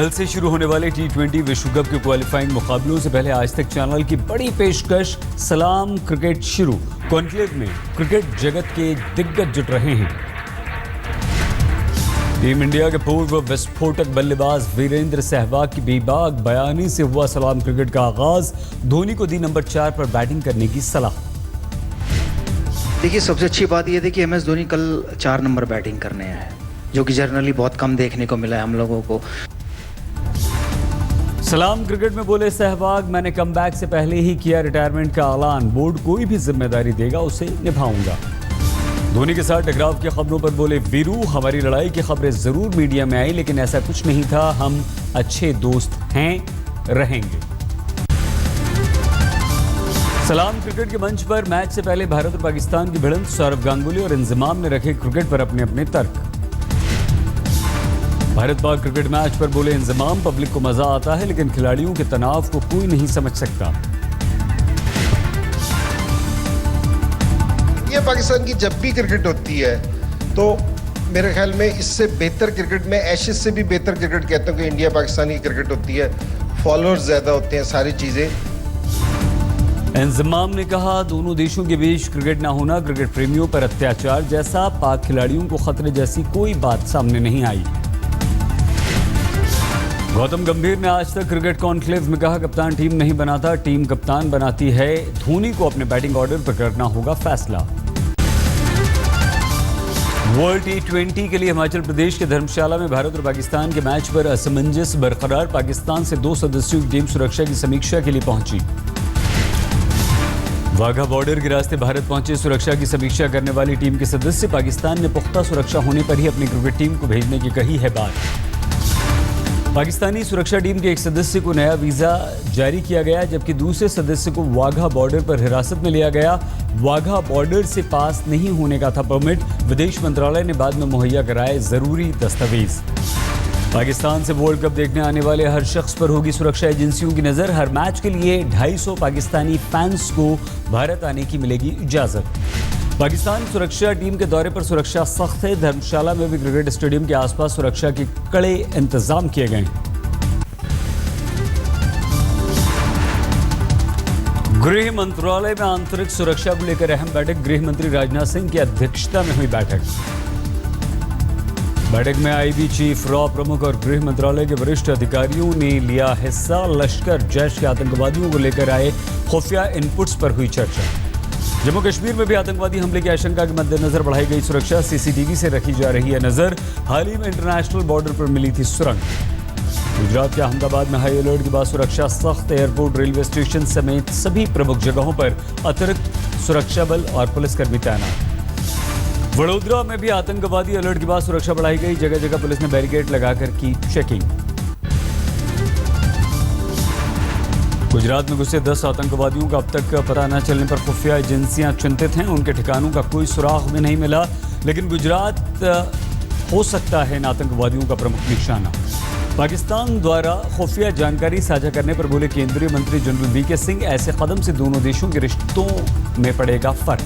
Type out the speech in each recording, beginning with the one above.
कल से शुरू होने वाले T20 विश्व कप के क्वालिफाइंग मुकाबलों से पहले आज तक चैनल की बड़ी पेशकश सलाम क्रिकेट शुरू। कॉन्क्लेव में क्रिकेट जगत के दिग्गज जुट रहे हैं। टीम इंडिया के पूर्व विस्फोटक बल्लेबाज वीरेंद्र सहवाग की बेबाक बयानी से हुआ सलाम क्रिकेट का आगाज। धोनी को दी नंबर 4 पर बैटिंग करने की सलाह। देखिए, सबसे अच्छी बात यह थी कि MS धोनी कल 4 नंबर बैटिंग करने आए, जो कि जनरली बहुत कम देखने को मिला है हम लोगों को। सलाम क्रिकेट में बोले सहवाग, मैंने कमबैक से पहले ही किया रिटायरमेंट का ऐलान। बोर्ड कोई भी जिम्मेदारी देगा उसे निभाऊंगा। धोनी के साथ टकराव की खबरों पर बोले वीरू, हमारी लड़ाई की खबरें जरूर मीडिया में आई, लेकिन ऐसा कुछ नहीं था। हम अच्छे दोस्त हैं, रहेंगे। सलाम क्रिकेट के मंच पर मैच से पहले भारत और पाकिस्तान की भिड़ंत। सौरव गांगुली और इंजमाम ने रखे क्रिकेट पर अपने अपने तर्क। भारत पाक क्रिकेट मैच पर बोले इंजमाम, पब्लिक को मजा आता है लेकिन खिलाड़ियों के तनाव को कोई नहीं समझ सकता। ये पाकिस्तान की जब भी क्रिकेट होती है तो मेरे ख्याल में इससे बेहतर क्रिकेट में एशेज से भी बेहतर क्रिकेट कहता हूँ कि इंडिया पाकिस्तान की क्रिकेट होती है। फॉलोअर्स ज्यादा होते हैं, सारी चीजें। इंजमाम ने कहा, दोनों देशों के बीच क्रिकेट ना होना क्रिकेट प्रेमियों पर अत्याचार जैसा, पाक खिलाड़ियों को खतरे जैसी कोई बात सामने नहीं आई। गौतम गंभीर ने आज तक क्रिकेट कॉन्क्लेव में कहा, कप्तान टीम नहीं बनाता, टीम कप्तान बनाती है। धोनी को अपने बैटिंग ऑर्डर पर करना होगा फैसला। वर्ल्ड T20 के लिए हिमाचल प्रदेश के धर्मशाला में भारत और पाकिस्तान के मैच पर असमंजस बरकरार। पाकिस्तान से 2 सदस्यों की टीम सुरक्षा की समीक्षा के लिए पहुंची। वाघा बॉर्डर के रास्ते भारत पहुंचे सुरक्षा की समीक्षा करने वाली टीम के सदस्य। पाकिस्तान ने पुख्ता सुरक्षा होने पर ही अपनी क्रिकेट टीम को भेजने की कही है बात। पाकिस्तानी सुरक्षा टीम के एक सदस्य को नया वीजा जारी किया गया, जबकि दूसरे सदस्य को वाघा बॉर्डर पर हिरासत में लिया गया। वाघा बॉर्डर से पास नहीं होने का था परमिट। विदेश मंत्रालय ने बाद में मुहैया कराए जरूरी दस्तावेज। पाकिस्तान से वर्ल्ड कप देखने आने वाले हर शख्स पर होगी सुरक्षा एजेंसियों की नजर। हर मैच के लिए 250 पाकिस्तानी फैंस को भारत आने की मिलेगी इजाजत। पाकिस्तान सुरक्षा टीम के दौरे पर सुरक्षा सख्त है। धर्मशाला में भी क्रिकेट स्टेडियम के आसपास सुरक्षा के कड़े इंतजाम किए गए। गृह मंत्रालय में आंतरिक सुरक्षा को लेकर अहम बैठक। गृह मंत्री राजनाथ सिंह की अध्यक्षता में हुई बैठक में IB चीफ, रॉ प्रमुख और गृह मंत्रालय के वरिष्ठ अधिकारियों ने लिया हिस्सा। लश्कर जैश के आतंकवादियों को लेकर आए खुफिया इनपुट्स पर हुई चर्चा। जम्मू कश्मीर में भी आतंकवादी हमले की आशंका के मद्देनजर बढ़ाई गई सुरक्षा। CCTV से रखी जा रही है नजर। हाल ही में इंटरनेशनल बॉर्डर पर मिली थी सुरंग। गुजरात के अहमदाबाद में हाई अलर्ट के बाद सुरक्षा सख्त। एयरपोर्ट, रेलवे स्टेशन समेत सभी प्रमुख जगहों पर अतिरिक्त सुरक्षा बल और पुलिसकर्मी तैनात। वडोदरा में भी आतंकवादी अलर्ट के बाद सुरक्षा बढ़ाई गई। जगह जगह पुलिस ने बैरिकेड लगाकर की चेकिंग। गुजरात में घुसे 10 आतंकवादियों का अब तक पता न चलने पर खुफिया एजेंसियां चिंतित हैं। उनके ठिकानों का कोई सुराग में नहीं मिला, लेकिन गुजरात हो सकता है इन आतंकवादियों का प्रमुख निशाना। पाकिस्तान द्वारा खुफिया जानकारी साझा करने पर बोले केंद्रीय मंत्री जनरल VK सिंह, ऐसे कदम से दोनों देशों के रिश्तों में पड़ेगा फर्क।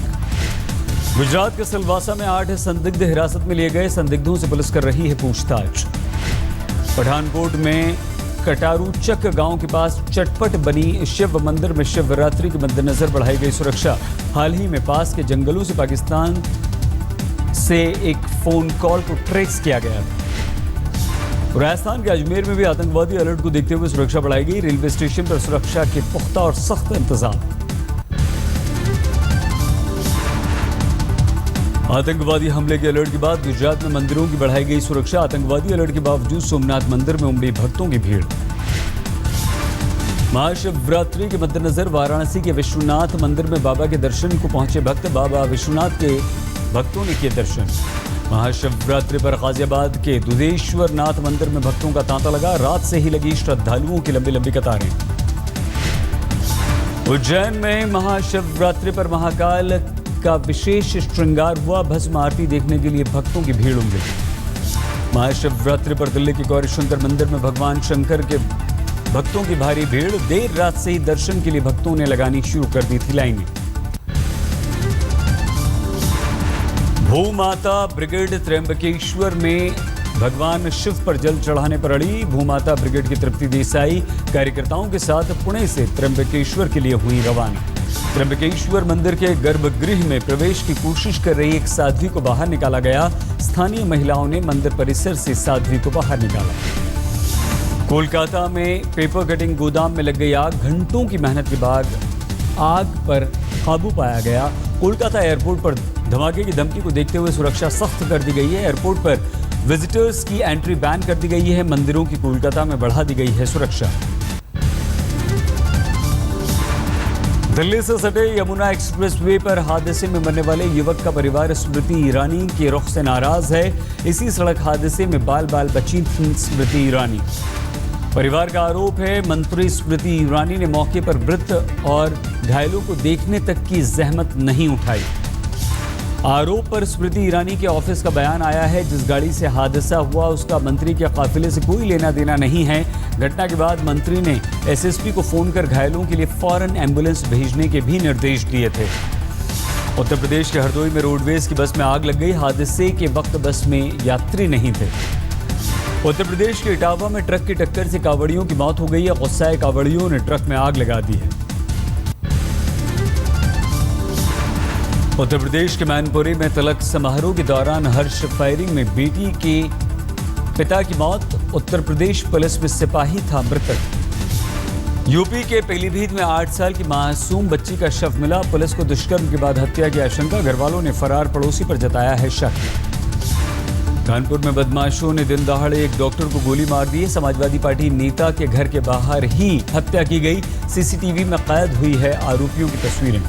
गुजरात के सिलवासा में 8 संदिग्ध हिरासत में लिए गए। संदिग्धों से पुलिस कर रही है पूछताछ। पठानकोट में कटारूचक गांव के पास चटपट बनी शिव मंदिर में शिवरात्रि के मद्देनजर बढ़ाई गई सुरक्षा। हाल ही में पास के जंगलों से पाकिस्तान से एक फोन कॉल को ट्रेस किया गया था। राजस्थान के अजमेर में भी आतंकवादी अलर्ट को देखते हुए सुरक्षा बढ़ाई गई। रेलवे स्टेशन पर सुरक्षा के पुख्ता और सख्त इंतजाम। आतंकवादी हमले के अलर्ट के बाद गुजरात में मंदिरों की बढ़ाई गई सुरक्षा। आतंकवादी अलर्ट के बावजूद सोमनाथ मंदिर में उमड़ी भक्तों की भीड़। महाशिवरात्रि के मद्देनजर वाराणसी के विश्वनाथ मंदिर में बाबा के दर्शन को पहुंचे भक्त। बाबा विश्वनाथ के भक्तों ने किए दर्शन। महाशिवरात्रि पर गाजियाबाद के दुधेश्वर नाथ मंदिर में भक्तों का तांता लगा। रात से ही लगी श्रद्धालुओं की लंबी लंबी कतारें। उज्जैन में महाशिवरात्रि पर महाकाल का विशेष श्रृंगार हुआ। भस्म आरती देखने के लिए भक्तों की भीड़ उमड़ी। महाशिवरात्रि पर दिल्ली के गौरी शंकर मंदिर में भगवान शंकर के भक्तों की भारी भीड़। देर रात से ही दर्शन के लिए भक्तों ने लगानी शुरू कर दी थी लाइनें। भूमाता ब्रिगेड त्र्यंबकेश्वर में भगवान शिव पर जल चढ़ाने पर अड़ी भूमाता ब्रिगेड की तृप्ति देसाई कार्यकर्ताओं के साथ पुणे से त्र्यंबकेश्वर के लिए हुई रवाना। त्र्यंबकेश्वर मंदिर के गर्भगृह में प्रवेश की कोशिश कर रही एक साध्वी को बाहर निकाला गया। स्थानीय महिलाओं ने मंदिर परिसर से साध्वी को बाहर निकाला। कोलकाता में पेपर कटिंग गोदाम में लग गई आग। घंटों की मेहनत के बाद आग पर काबू पाया गया। कोलकाता एयरपोर्ट पर धमाके की धमकी को देखते हुए सुरक्षा सख्त कर दी गई है। एयरपोर्ट पर विजिटर्स की एंट्री बैन कर दी गई है। मंदिरों की कोलकाता में बढ़ा दी गई है सुरक्षा। दिल्ली से सटे यमुना एक्सप्रेसवे पर हादसे में मरने वाले युवक का परिवार स्मृति ईरानी के रुख से नाराज है। इसी सड़क हादसे में बाल बाल बची थी स्मृति ईरानी। परिवार का आरोप है मंत्री स्मृति ईरानी ने मौके पर मृत और घायलों को देखने तक की जहमत नहीं उठाई। आरोप पर स्मृति ईरानी के ऑफिस का बयान आया है। जिस गाड़ी से हादसा हुआ उसका मंत्री के काफिले से कोई लेना देना नहीं है। घटना के बाद मंत्री ने एसएसपी को फोन कर घायलों के लिए फौरन एम्बुलेंस भेजने के भी निर्देश दिए थे। उत्तर प्रदेश के हरदोई में रोडवेज की बस में आग लग गई। हादसे के वक्त बस में यात्री नहीं थे। उत्तर प्रदेश के इटावा में ट्रक की टक्कर से कावड़ियों की मौत हो गई है। गुस्साए कावड़ियों ने ट्रक में आग लगा दी है। उत्तर प्रदेश के मैनपुरी में तिलक समारोह के दौरान हर्ष फायरिंग में बेटी के पिता की मौत। उत्तर प्रदेश पुलिस में सिपाही था मृतक। यूपी के पीलीभीत में 8 साल की मासूम बच्ची का शव मिला। पुलिस को दुष्कर्म के बाद हत्या की आशंका। घर वालों ने फरार पड़ोसी पर जताया है शक। कानपुर में बदमाशों ने दिन दहाड़े एक डॉक्टर को गोली मार दी। समाजवादी पार्टी नेता के घर के बाहर ही हत्या की गई। सीसीटीवी में कैद हुई है आरोपियों की तस्वीरें।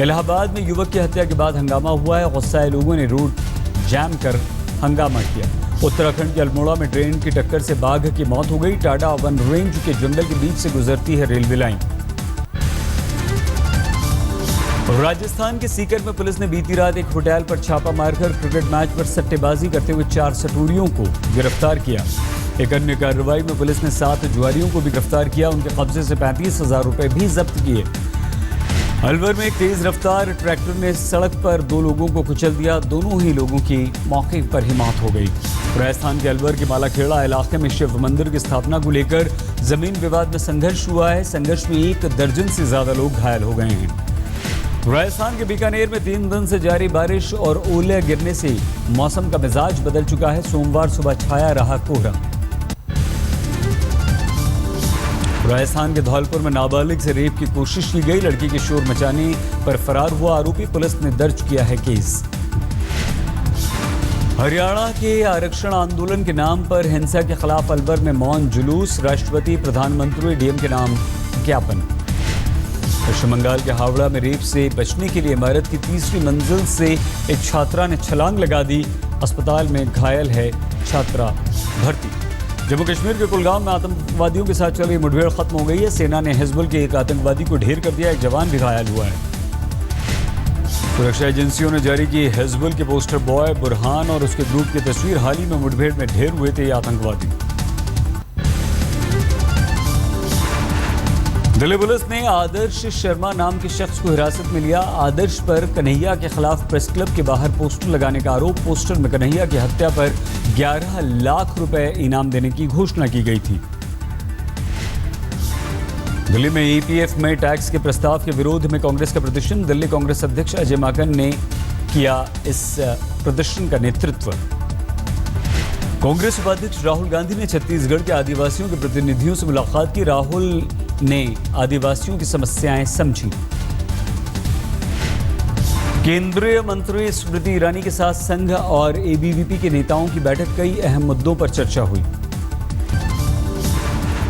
इलाहाबाद में युवक की हत्या के बाद हंगामा हुआ है। गुस्साए लोगों ने रोड जैम कर हंगामा किया। उत्तराखंड के अल्मोड़ा में ट्रेन की टक्कर से बाघ की मौत हो गई। टाडा वन रेंज के जंगल के बीच से गुजरती है रेलवे लाइन। राजस्थान के सीकर में पुलिस ने बीती रात एक होटल पर छापा मारकर क्रिकेट मैच पर सट्टेबाजी करते हुए 4 सटोरियों को गिरफ्तार किया। एक अन्य कार्रवाई में पुलिस ने 7 जुआरियों को भी गिरफ्तार किया। उनके कब्जे से 35,000 रुपए भी जब्त किए। अलवर में एक तेज रफ्तार ट्रैक्टर ने सड़क पर 2 लोगों को कुचल दिया। दोनों ही लोगों की मौके पर ही मौत हो गई। राजस्थान के अलवर के मालाखेड़ा इलाके में शिव मंदिर की स्थापना को लेकर जमीन विवाद में संघर्ष हुआ है। संघर्ष में 1 दर्जन से ज्यादा लोग घायल हो गए हैं। राजस्थान के बीकानेर में 3 दिन से जारी बारिश और ओले गिरने से मौसम का मिजाज बदल चुका है। सोमवार सुबह छाया रहा कोहरा। राजस्थान के धौलपुर में नाबालिग से रेप की कोशिश की गई। लड़की के शोर मचाने पर फरार हुआ आरोपी। पुलिस ने दर्ज किया है केस। हरियाणा के आरक्षण आंदोलन के नाम पर हिंसा के खिलाफ अलवर में मौन जुलूस। राष्ट्रपति, प्रधानमंत्री, डीएम के नाम ज्ञापन। पश्चिम बंगाल के हावड़ा में रेप से बचने के लिए इमारत की 3री मंजिल से एक छात्रा ने छलांग लगा दी। अस्पताल में घायल है छात्रा भर्ती। जम्मू कश्मीर के कुलगाम में आतंकवादियों के साथ चल रही मुठभेड़ खत्म हो गई है। सेना ने हिजबुल के एक आतंकवादी को ढेर कर दिया। एक जवान भी घायल हुआ है। सुरक्षा एजेंसियों ने जारी की हिजबुल के पोस्टर बॉय बुरहान और उसके ग्रुप की तस्वीर। हाल ही में मुठभेड़ में ढेर हुए थे ये आतंकवादी। दिल्ली पुलिस ने आदर्श शर्मा नाम के शख्स को हिरासत में लिया। आदर्श पर कन्हैया के खिलाफ प्रेस क्लब के बाहर पोस्टर लगाने का आरोप। पोस्टर में कन्हैया की हत्या पर 11 लाख रुपए इनाम देने की घोषणा की गई थी। दिल्ली में ईपीएफ में टैक्स के प्रस्ताव के विरोध में कांग्रेस का प्रदर्शन। दिल्ली कांग्रेस अध्यक्ष अजय माकन ने किया इस प्रदर्शन का नेतृत्व। कांग्रेस उपाध्यक्ष राहुल गांधी ने छत्तीसगढ़ के आदिवासियों के प्रतिनिधियों से मुलाकात की। राहुल ने आदिवासियों की समस्याएं समझी। केंद्रीय मंत्री स्मृति ईरानी के साथ संघ और एबीवीपी के नेताओं की बैठक। कई अहम मुद्दों पर चर्चा हुई।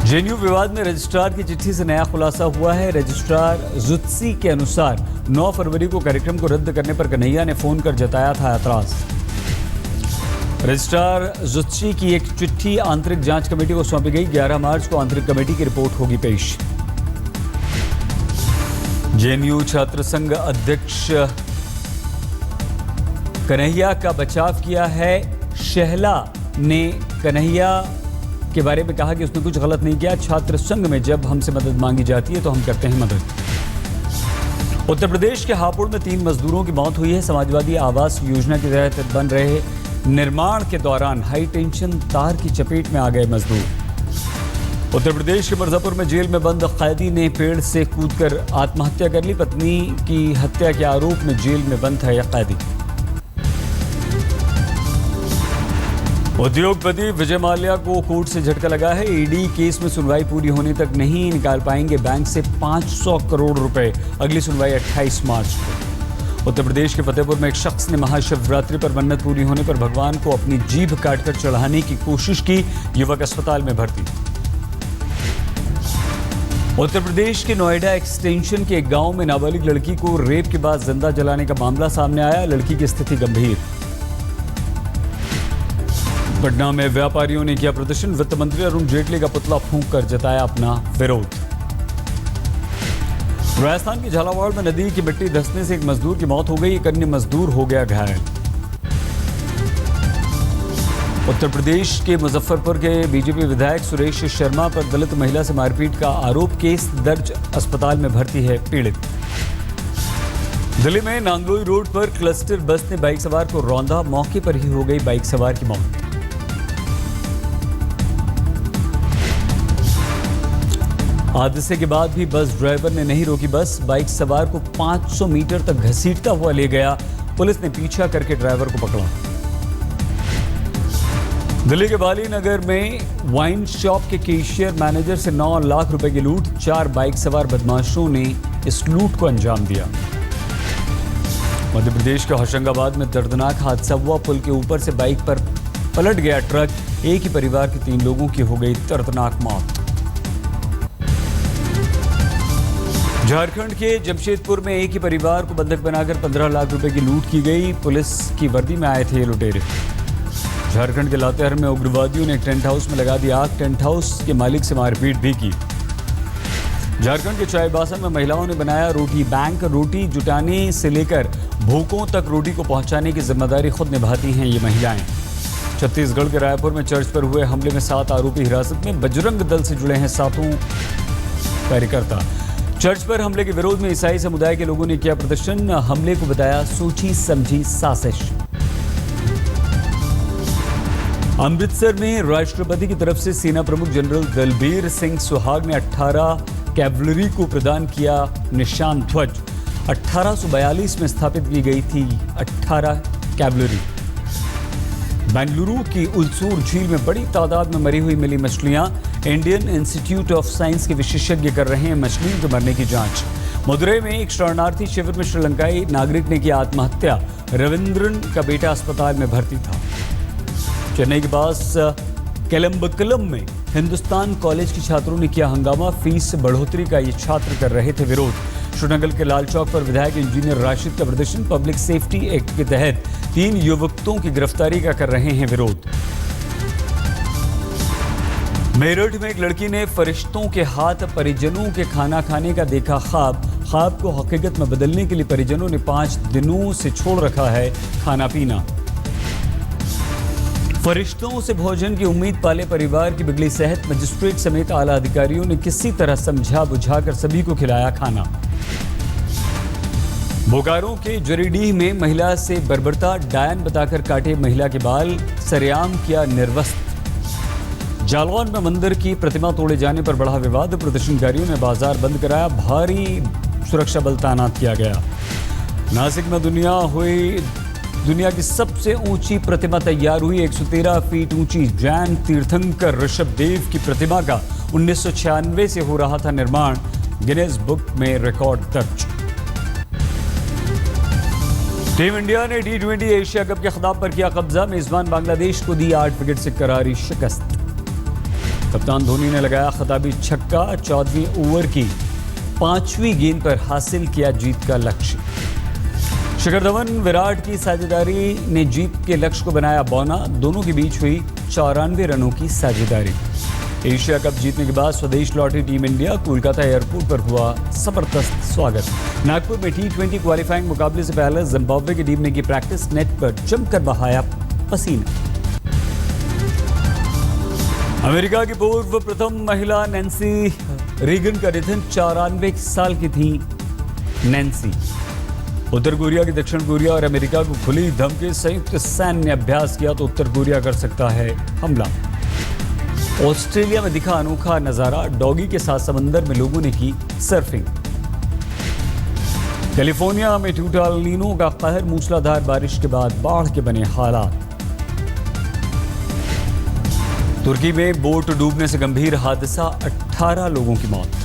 जेएनयू विवाद में रजिस्ट्रार की चिट्ठी से नया खुलासा हुआ है। रजिस्ट्रार जुत्सी के अनुसार 9 फरवरी को कार्यक्रम को रद्द करने पर कन्हैया ने फोन कर जताया था एतराज। रजिस्ट्रार जुत्सी की एक चिट्ठी आंतरिक जांच कमेटी को सौंपी गई। 11 मार्च को आंतरिक कमेटी की रिपोर्ट होगी पेश। जेएनयू छात्र संघ अध्यक्ष कन्हैया का बचाव किया है। शहला ने कन्हैया के बारे में कहा कि उसने कुछ गलत नहीं किया। छात्र संघ में जब हमसे मदद मांगी जाती है तो हम करते हैं उत्तर प्रदेश के हापुड़ में 3 मजदूरों की मौत हुई है। समाजवादी आवास योजना के तहत बन रहे निर्माण के दौरान हाई टेंशन तार की चपेट में आ गए मजदूर। उत्तर प्रदेश के मिर्जापुर में जेल में बंद कैदी ने पेड़ से कूदकर आत्महत्या कर ली। पत्नी की हत्या के आरोप में जेल में बंद है यह कैदी। उद्योगपति विजय माल्या को कोर्ट से झटका लगा है। ईडी केस में सुनवाई पूरी होने तक नहीं निकाल पाएंगे बैंक से 500 करोड़ रुपए। अगली सुनवाई 28 मार्च को। उत्तर प्रदेश के फतेहपुर में एक शख्स ने महाशिवरात्रि पर मन्नत पूरी होने पर भगवान को अपनी जीभ काटकर चढ़ाने की कोशिश की। युवक अस्पताल में भर्ती। उत्तर प्रदेश के नोएडा एक्सटेंशन के एक गांव में नाबालिग लड़की को रेप के बाद जिंदा जलाने का मामला सामने आया। लड़की की स्थिति गंभीर। पटना में व्यापारियों ने किया प्रदर्शन। वित्त मंत्री अरुण जेटली का पुतला फूंक कर जताया अपना विरोध। राजस्थान के झालावाड़ में नदी की मिट्टी धंसने से एक मजदूर की मौत हो गई। एक अन्य मजदूर हो गया घायल। उत्तर प्रदेश के मुजफ्फरपुर के बीजेपी विधायक सुरेश शर्मा पर दलित महिला से मारपीट का आरोप। केस दर्ज। अस्पताल में भर्ती है पीड़ित। दिल्ली में नांगलोई रोड पर क्लस्टर बस ने बाइक सवार को रौंदा। मौके पर ही हो गई बाइक सवार की मौत। हादसे के बाद भी बस ड्राइवर ने नहीं रोकी बस। बाइक सवार को 500 मीटर तक घसीटता हुआ ले गया। पुलिस ने पीछा करके ड्राइवर को पकड़ा। दिल्ली के बाली नगर में वाइन शॉप के कैशियर मैनेजर से 9 लाख रुपए की लूट। 4 बाइक सवार बदमाशों ने इस लूट को अंजाम दिया। मध्य प्रदेश के होशंगाबाद में दर्दनाक हादसा हुआ। पुल के ऊपर से बाइक पर पलट गया ट्रक। एक ही परिवार के 3 लोगों की हो गई दर्दनाक मौत। झारखंड के जमशेदपुर में एक ही परिवार को बंधक बनाकर 15 लाख रुपए की लूट की गई। पुलिस की वर्दी में आए थे ये लुटेरे। झारखंड के लातेहार में उग्रवादियों ने एक टेंट हाउस में लगा दिया आग। टेंट हाउस के मालिक से मारपीट भी की। झारखंड के चाईबासा में महिलाओं ने बनाया रोटी बैंक। रोटी जुटाने से लेकर भूखों तक रोटी को पहुंचाने की जिम्मेदारी खुद निभाती हैं ये महिलाएं। छत्तीसगढ़ के रायपुर में चर्च पर हुए हमले में 7 आरोपी हिरासत में। बजरंग दल से जुड़े हैं 7 कार्यकर्ता। चर्च पर हमले के विरोध में ईसाई समुदाय के लोगों ने किया प्रदर्शन। हमले को बताया सोची समझी साजिश। अमृतसर में राष्ट्रपति की तरफ से सेना प्रमुख जनरल दलबीर सिंह सुहाग ने 18 कैवलरी को प्रदान किया निशान ध्वज। 1842 में स्थापित की गई थी 18 कैवलरी। बेंगलुरु की उलसूर झील में बड़ी तादाद में मरी हुई मिली मछलियां। इंडियन इंस्टीट्यूट ऑफ साइंस के विशेषज्ञ कर रहे हैं मछलियों के मरने की जांच। मदुरई में एक शरणार्थी शिविर में श्रीलंकाई नागरिक ने किया आत्महत्या। रविंद्रन का बेटा अस्पताल में भर्ती था। चेन्नई के पास केलम्बकलम में हिंदुस्तान कॉलेज के छात्रों ने किया हंगामा। फीस बढ़ोतरी का ये छात्र कर रहे थे विरोध। श्रीनगर के लाल चौक पर विधायक इंजीनियर राशिद का प्रदर्शन। पब्लिक सेफ्टी एक्ट के तहत 3 युवकों की गिरफ्तारी का कर रहे हैं विरोध। मेरठ में एक लड़की ने फरिश्तों के हाथ परिजनों के खाना खाने का देखा ख्वाब। ख्वाब को हकीकत में बदलने के लिए परिजनों ने 5 दिनों से छोड़ रखा है खाना पीना। फरिश्तों से भोजन की उम्मीद पाले परिवार की बिगड़ी सेहत। मजिस्ट्रेट समेत आला अधिकारियों ने किसी तरह समझा बुझाकर सभी को खिलाया खाना। बोकारो के जरीडीह में महिला से बर्बरता। डायन बताकर काटे महिला के बाल। सरेआम किया निर्वस्त्र। जालौन में मंदिर की प्रतिमा तोड़े जाने पर बढ़ा विवाद। प्रदर्शनकारियों ने बाजार बंद कराया। भारी सुरक्षा बल तैनात किया गया। नासिक में दुनिया की सबसे ऊंची प्रतिमा तैयार हुई। 113 फीट ऊंची जैन तीर्थंकर ऋषभ देव की प्रतिमा का 1996 से हो रहा था निर्माण। गिनेस बुक में रिकॉर्ड दर्ज। टीम इंडिया ने T20 एशिया कप के खिताब पर किया कब्जा। मेजबान बांग्लादेश को दी 8 विकेट से करारी शिकस्त। कप्तान धोनी ने लगाया खिताबी छक्का। 14वीं ओवर की 5वीं गेंद पर हासिल किया जीत का लक्ष्य। शिखर धवन विराट की साझेदारी ने जीत के लक्ष्य को बनाया बौना। दोनों के बीच हुई 94 रनों की साझेदारी। एशिया कप जीतने के बाद स्वदेश लौटी टीम इंडिया। कोलकाता एयरपोर्ट पर हुआ जबरदस्त स्वागत। नागपुर में T20 क्वालिफाइंग मुकाबले से पहले जिम्बाब्वे की टीम ने की प्रैक्टिस। नेट पर जमकर बहाया पसीना। अमेरिका की पूर्व प्रथम महिला नैन्सी रीगन का निधन। 94 साल की थी नैन्सी। उत्तर कोरिया की दक्षिण कोरिया और अमेरिका को खुली धमकी, संयुक्त सैन्य अभ्यास किया तो उत्तर कोरिया कर सकता है हमला। ऑस्ट्रेलिया में दिखा अनोखा नजारा, डॉगी के साथ समंदर में लोगों ने की सर्फिंग। कैलिफोर्निया में टूटा एल नीनो का कहर, मूसलाधार बारिश के बाद बाढ़ के बने हालात। तुर्की में बोट डूबने से गंभीर हादसा, 18 लोगों की मौत।